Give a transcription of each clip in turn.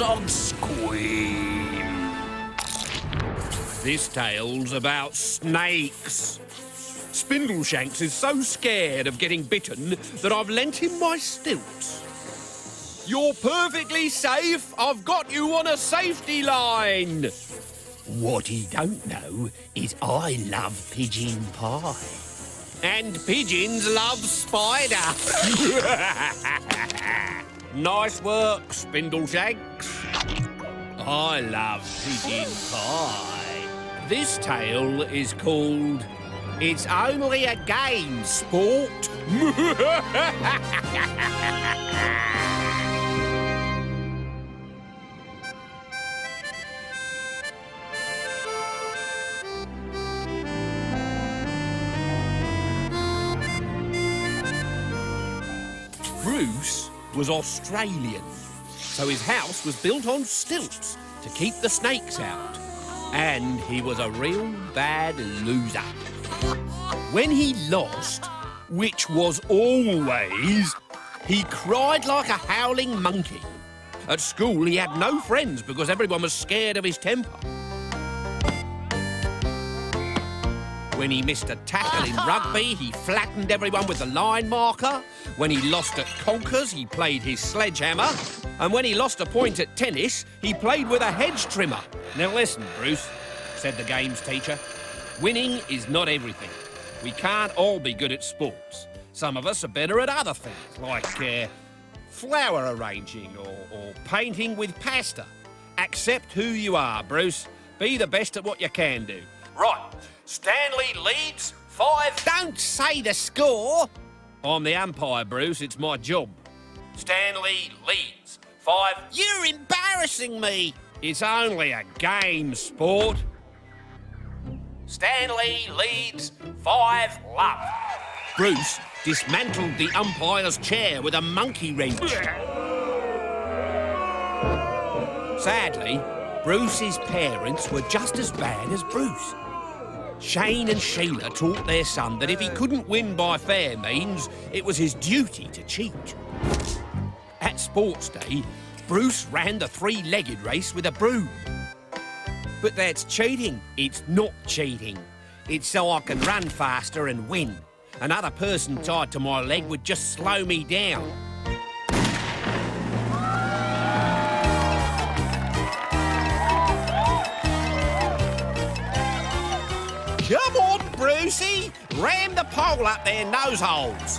on Scream. This tale's about snakes. Spindleshanks is so scared of getting bitten that I've lent him my stilts. You're perfectly safe. I've got you on a safety line. What he don't know is I love pigeon pie. And pigeons love spider. Nice work, Spindleshanks. I love pigeon pie. This tale is called It's Only a Game, Sport. Bruce was Australian, so his house was built on stilts to keep the snakes out. And he was a real bad loser. When he lost, which was always, he cried like a howling monkey. At school, he had no friends because everyone was scared of his temper. When he missed a tackle in rugby, he flattened everyone with the line marker. When he lost at conkers, he played his sledgehammer. And when he lost a point at tennis, he played with a hedge trimmer. Now listen, Bruce, said the games teacher. Winning is not everything. We can't all be good at sports. Some of us are better at other things, like flower arranging or painting with pasta. Accept who you are, Bruce. Be the best at what you can do. Right, Stanley leads 5... Don't say the score! I'm the umpire, Bruce. It's my job. Stanley leads 5... You're embarrassing me! It's only a game, sport. Stanley leads 5-love. Bruce dismantled the umpire's chair with a monkey wrench. Sadly, Bruce's parents were just as bad as Bruce. Shane and Sheila taught their son that if he couldn't win by fair means, it was his duty to cheat. At sports day, Bruce ran the three-legged race with a broom. But that's cheating. It's not cheating. It's so I can run faster and win. Another person tied to my leg would just slow me down. Come on, Brucey! Ram the pole up their nose holes.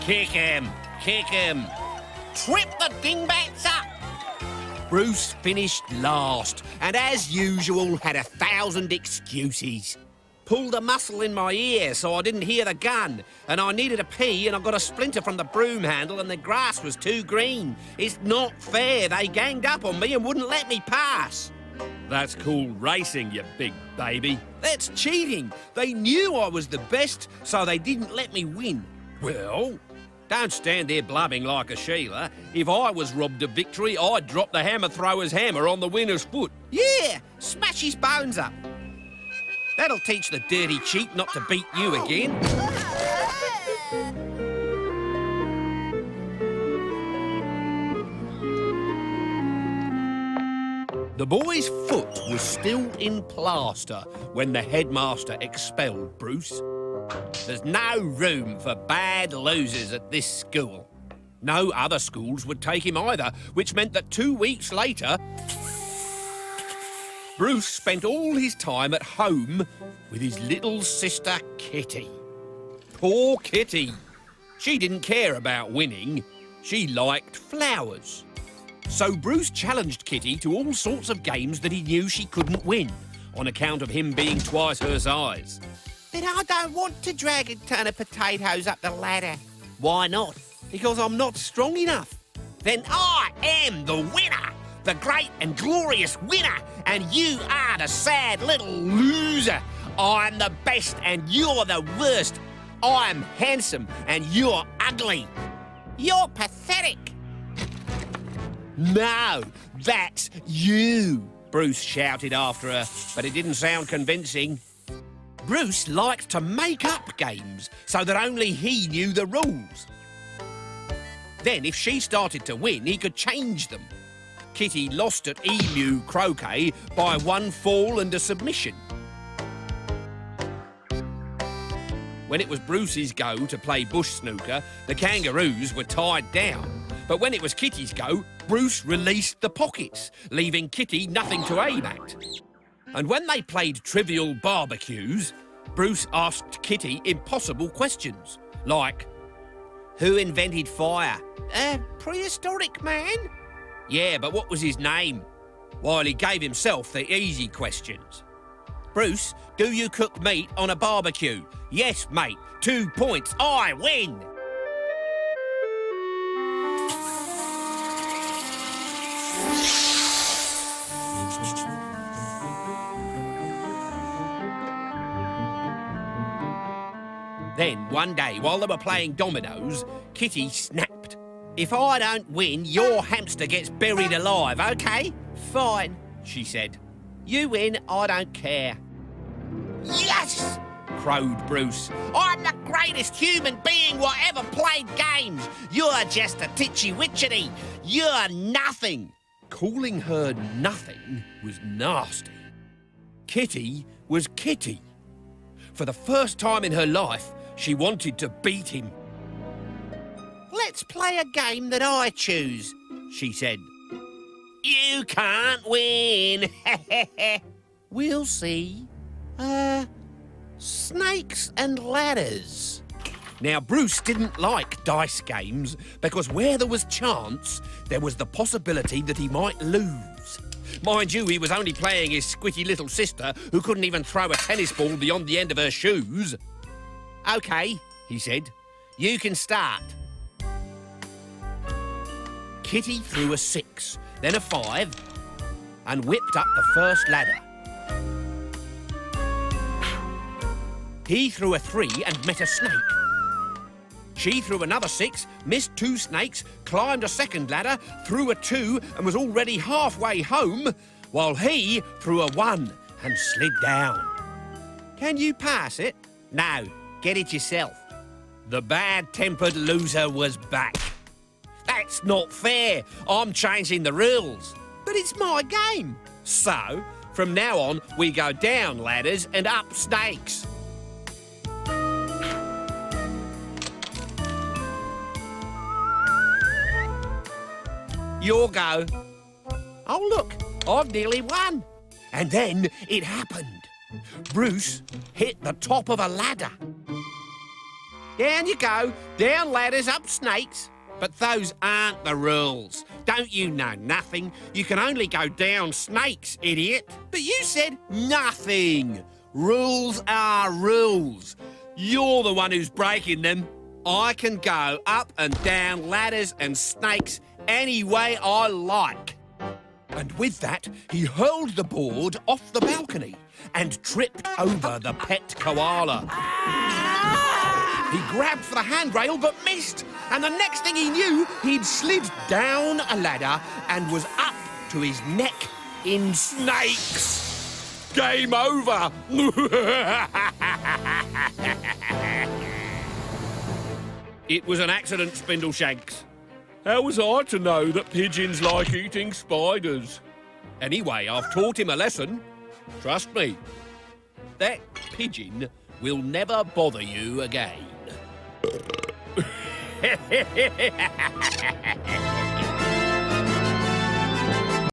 Kick him! Kick him! Trip the dingbats up! Bruce finished last, and as usual had 1,000 excuses. Pulled a muscle in my ear so I didn't hear the gun, and I needed a pee and I got a splinter from the broom handle and the grass was too green. It's not fair. They ganged up on me and wouldn't let me pass. That's called racing, you big baby. That's cheating. They knew I was the best, so they didn't let me win. Well, don't stand there blubbing like a Sheila. If I was robbed of victory, I'd drop the hammer thrower's hammer on the winner's foot. Yeah, smash his bones up. That'll teach the dirty cheat not to beat you again. The boy's foot was still in plaster when the headmaster expelled Bruce. There's no room for bad losers at this school. No other schools would take him either, which meant that 2 weeks later, Bruce spent all his time at home with his little sister Kitty. Poor Kitty. She didn't care about winning. She liked flowers. So Bruce challenged Kitty to all sorts of games that he knew she couldn't win, on account of him being twice her size. But I don't want to drag a ton of potatoes up the ladder. Why not? Because I'm not strong enough. Then I am the winner, the great and glorious winner, and you are the sad little loser. I'm the best and you're the worst. I'm handsome and you're ugly. You're pathetic. No, that's you, Bruce shouted after her, but it didn't sound convincing. Bruce liked to make up games so that only he knew the rules. Then, if she started to win, he could change them. Kitty lost at emu croquet by 1 fall and a submission. When it was Bruce's go to play bush snooker, the kangaroos were tied down. But when it was Kitty's go, Bruce released the pockets, leaving Kitty nothing to aim at. And when they played trivial barbecues, Bruce asked Kitty impossible questions, like, who invented fire? Prehistoric man? Yeah, but what was his name? While he gave himself the easy questions. Bruce, do you cook meat on a barbecue? Yes, mate. 2 points. I win! Then, one day, while they were playing dominoes, Kitty snapped. If I don't win, your hamster gets buried alive, OK? Fine, she said. You win, I don't care. Yes! Crowed Bruce. I'm the greatest human being what ever played games. You're just a titchy-witchity. You're nothing. Calling her nothing was nasty. Kitty was Kitty. For the first time in her life, she wanted to beat him. Let's play a game that I choose, she said. You can't win. We'll see. Snakes and ladders. Now, Bruce didn't like dice games because where there was chance, there was the possibility that he might lose. Mind you, he was only playing his squitty little sister who couldn't even throw a tennis ball beyond the end of her shoes. OK, he said. You can start. Kitty threw a 6, then a 5, and whipped up the first ladder. He threw a 3 and met a snake. She threw another 6, missed 2 snakes, climbed a second ladder, threw a 2 and was already halfway home, while he threw a 1 and slid down. Can you pass it? No, get it yourself. The bad-tempered loser was back. That's not fair. I'm changing the rules. But it's my game. So, from now on, we go down ladders and up snakes. Your go. Oh, look, I've nearly won. And then it happened. Bruce hit the top of a ladder. Down you go, down ladders, up snakes. But those aren't the rules. Don't you know nothing? You can only go down snakes, idiot. But you said nothing. Rules are rules. You're the one who's breaking them. I can go up and down ladders and snakes any way I like. And with that, he hurled the board off the balcony and tripped over the pet koala. He grabbed for the handrail but missed, and the next thing he knew, he'd slid down a ladder and was up to his neck in snakes. Game over! It was an accident, Spindleshanks. How was I to know that pigeons like eating spiders? Anyway, I've taught him a lesson. Trust me. That pigeon will never bother you again.